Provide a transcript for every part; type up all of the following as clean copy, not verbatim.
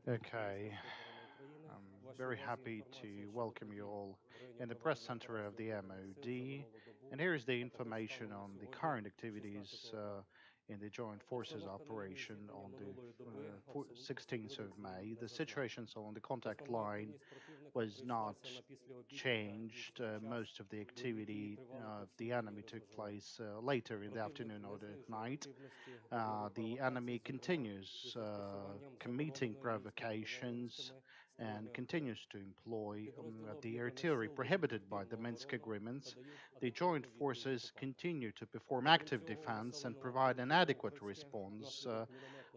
Okay, I'm very happy to welcome you all in the press center of the MOD. And here's the information on the current activities in the Joint Forces operation on the 16th of May. The situation so on the contact line was not changed. Most of the activity of the enemy took place later in the afternoon or the night. The enemy continues committing provocations and continues to employ the artillery prohibited by the Minsk agreements. The joint forces continue to perform active defense and provide an adequate response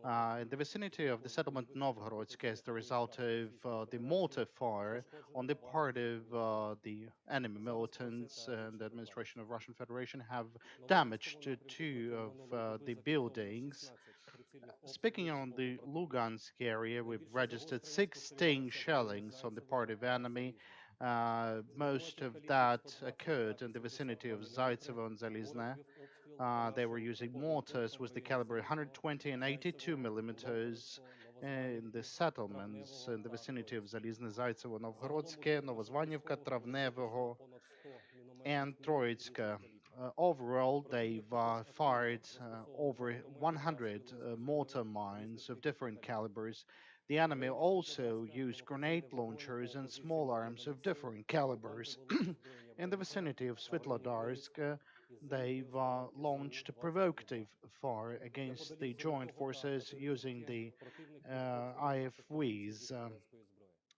in the vicinity of the settlement Novgorodsk as the result of the mortar fire on the part of the enemy militants and the administration of Russian Federation have damaged two of the buildings. Speaking on the Lugansk area, we've registered 16 shellings on the part of enemy. Most of that occurred in the vicinity of Zaitsevo and Zalizne. They were using mortars with the caliber 120 and 82 millimeters in the settlements in the vicinity of Zalizne, Zaitsevo, Novgorodske, Novozvanivka, Travnevoho, and Troitska. Overall, they've fired over 100 mortar mines of different calibers. The enemy also used grenade launchers and small arms of different calibers. In the vicinity of Svitlodarsk, they've launched a provocative fire against the joint forces using the IFVs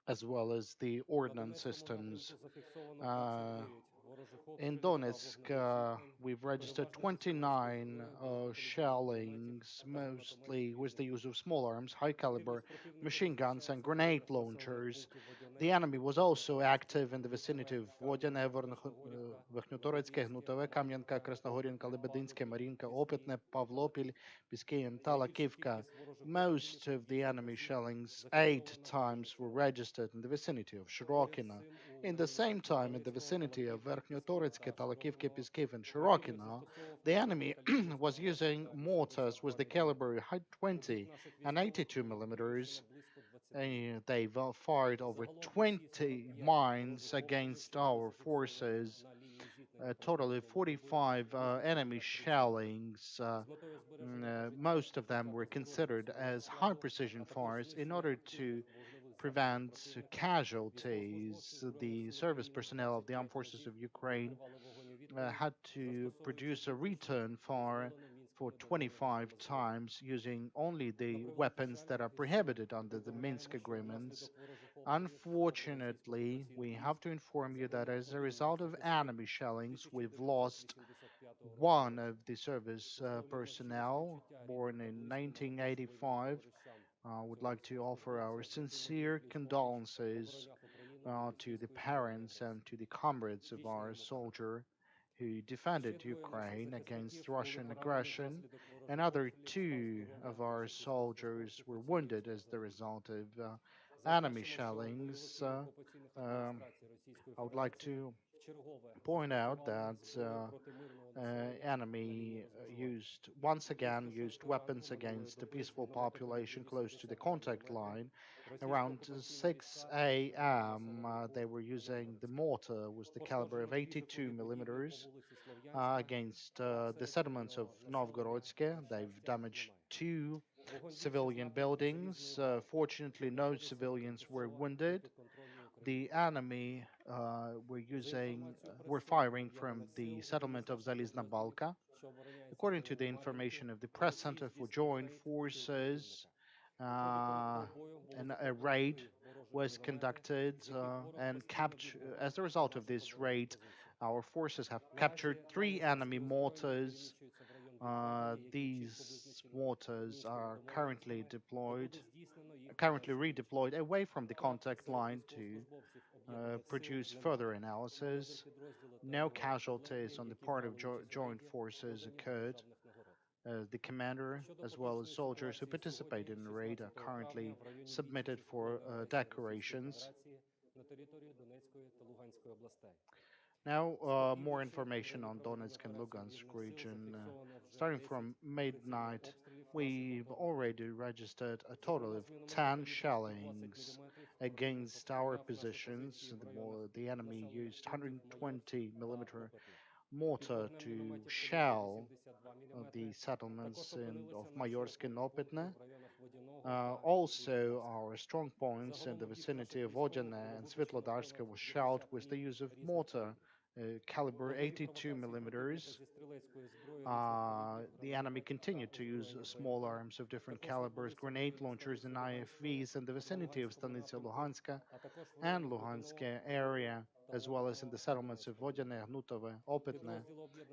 as well as the ordnance systems. Uh, in Donetsk, we've registered 29 shellings, mostly with the use of small arms, high caliber machine guns, and grenade launchers. The enemy was also active in the vicinity of Vodene, Verkhnyotoretske, Hnutove, Kamyanka, Krasnohorinka, Lebedinske, Marinka, Opetne, Pavlopil, Piskei, and Talakivka. Most of the enemy shellings, 8 times, were registered in the vicinity of Shirokina. In the same time, in the vicinity of Verkhnyotoretske, Talakivke, Piskiv, and Shirokina, the enemy was using mortars with the caliber 120 and 82 millimeters. They've fired over 20 mines against our forces, totally 45 enemy shellings. Most of them were considered as high precision fires in order to prevent casualties. The service personnel of the armed forces of Ukraine had to produce a return fire for 25 times using only the weapons that are prohibited under the Minsk agreements. Unfortunately, we have to inform you that as a result of enemy shellings, we've lost one of the service personnel born in 1985. I would like to offer our sincere condolences to the parents and to the comrades of our soldier who defended Ukraine against Russian aggression. Another two of our soldiers were wounded as the result of enemy shellings. I would like to point out that enemy used once again used weapons against the peaceful population close to the contact line. Around 6 a.m., they were using the mortar with the caliber of 82 millimeters against the settlements of Novgorodske. They've damaged two civilian buildings. Fortunately, no civilians were wounded. The enemy were firing from the settlement of Zalizna Balka. According to the information of the Press Center for Joint Forces, uh, a raid was conducted and as a result of this raid, our forces have captured 3 enemy mortars. These mortars are currently redeployed away from the contact line to produce further analysis. No casualties on the part of joint forces occurred. The commander, as well as soldiers who participated in the raid, are currently submitted for decorations. Now, more information on Donetsk and Lugansk region. Starting from midnight, we've already registered a total of 10 shellings against our positions. The enemy used 120 millimeter mortar to shell the settlements of Mayorsk and Opitne. Also, our strong points in the vicinity of Vodene and Svetlodarska were shelled with the use of mortar, caliber 82 millimeters. The enemy continued to use small arms of different calibers, grenade launchers, and IFVs in the vicinity of Stanitsa Luhanska and Luhansk area, as well as in the settlements of Vodene, Hnutove, Opitne,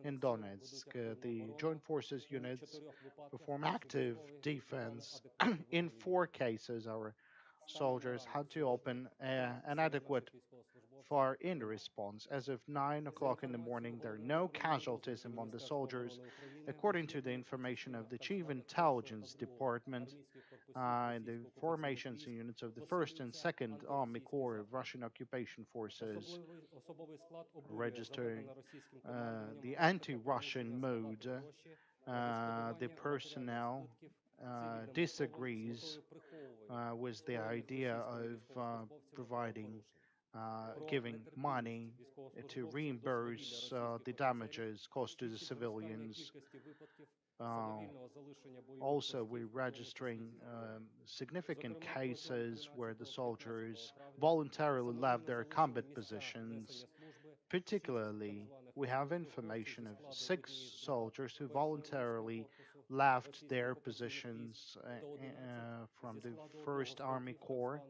and Donetsk. The Joint Forces units perform active defense. In 4 cases, our soldiers had to open an adequate fire in response. As of 9 o'clock in the morning, there are no casualties among the soldiers. According to the information of the Chief Intelligence Department, in the formations and units of the 1st and 2nd Army Corps of Russian occupation forces registering the anti-Russian mode, the personnel disagrees with the idea of providing, giving money to reimburse the damages caused to the civilians. Uh, Also, we're registering significant cases where the soldiers voluntarily left their combat positions. Particularly, we have information of 6 soldiers who voluntarily left their positions from the 1st Army Corps,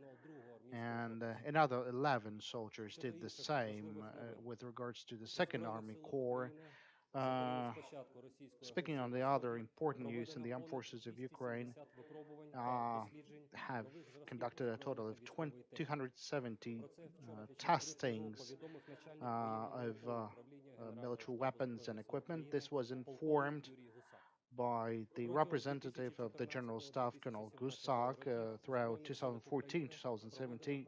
and another 11 soldiers did the same with regards to the 2nd Army Corps. Uh, Speaking on the other important news in the armed forces of Ukraine, uh, have conducted a total of 270 testings of military weapons and equipment. This was informed by the representative of the General Staff, Colonel Gusak, throughout 2014-2017.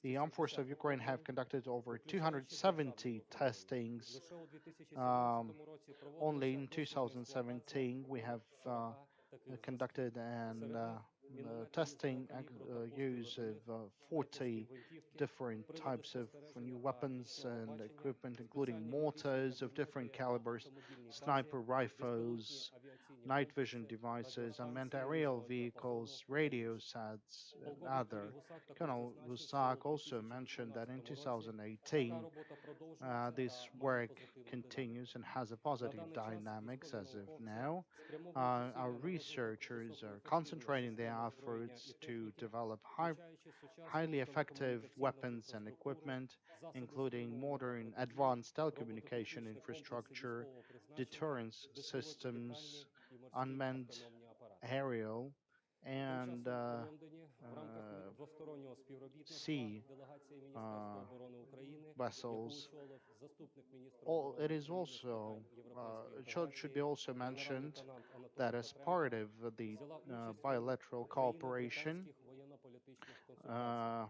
The armed forces of Ukraine have conducted over 270 testings. Um, Only in 2017 we have conducted an testing use of 40 different types of new weapons and equipment, including mortars of different calibers, sniper rifles, night vision devices, unmanned aerial vehicles, radio sets, and other. Colonel Gusak also mentioned that in 2018, this work continues and has a positive dynamics as of now. Our researchers are concentrating their efforts to develop highly effective weapons and equipment, including modern advanced telecommunication infrastructure, deterrence systems, unmanned aerial, and sea uh, vessels. It is also should be also mentioned that as part of the bilateral cooperation, uh,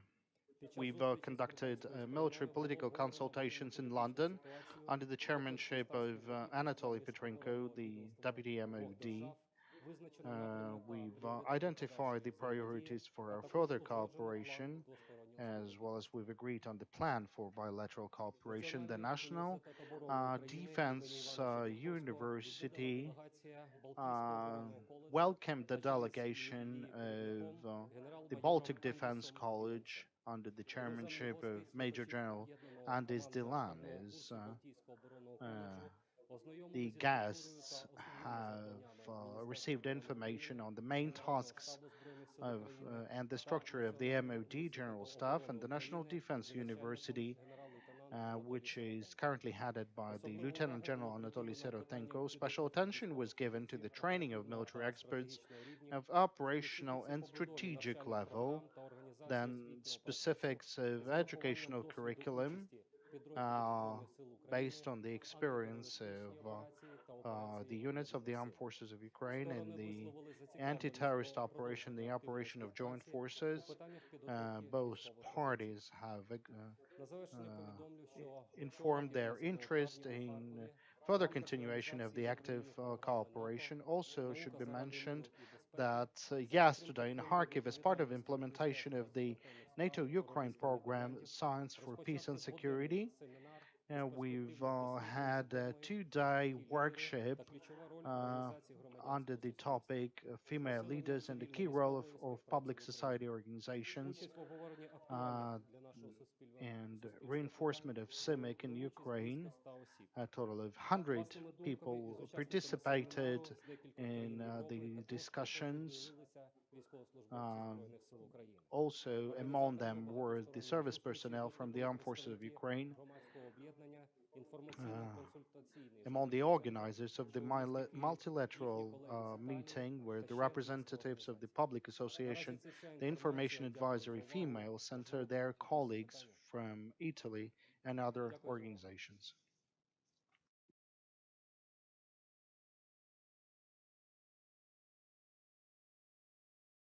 we've conducted military political consultations in London under the chairmanship of Anatoly Petrenko, the Deputy MOD. We've identified the priorities for our further cooperation, as well as we've agreed on the plan for bilateral cooperation. The National Defense University uh, welcomed the delegation of the Baltic Defense College under the chairmanship of Major General Andis Dilan. Uh, the guests have received information on the main tasks of and the structure of the MOD General Staff and the National Defense University, which is currently headed by the Lieutenant General Anatoly Serotenko. Special attention was given to the training of military experts of operational and strategic level, then specifics of educational curriculum uh, based on the experience of the units of the armed forces of Ukraine in the anti-terrorist operation, the operation of joint forces. Both parties have informed their interest in further continuation of the active cooperation. Also, should be mentioned that yesterday in Kharkiv, as part of implementation of the NATO Ukraine program, Science for Peace and Security, we've had a 2-day workshop uh, under the topic female leaders and the key role of public society organizations uh, and reinforcement of CIMIC in Ukraine. A total of 100 people participated in the discussions. Um, Also, among them were the service personnel from the armed forces of Ukraine, uh, among the organizers of the multilateral meeting were the representatives of the Public Association, the Information Advisory Female Center, their colleagues from Italy, and other organizations.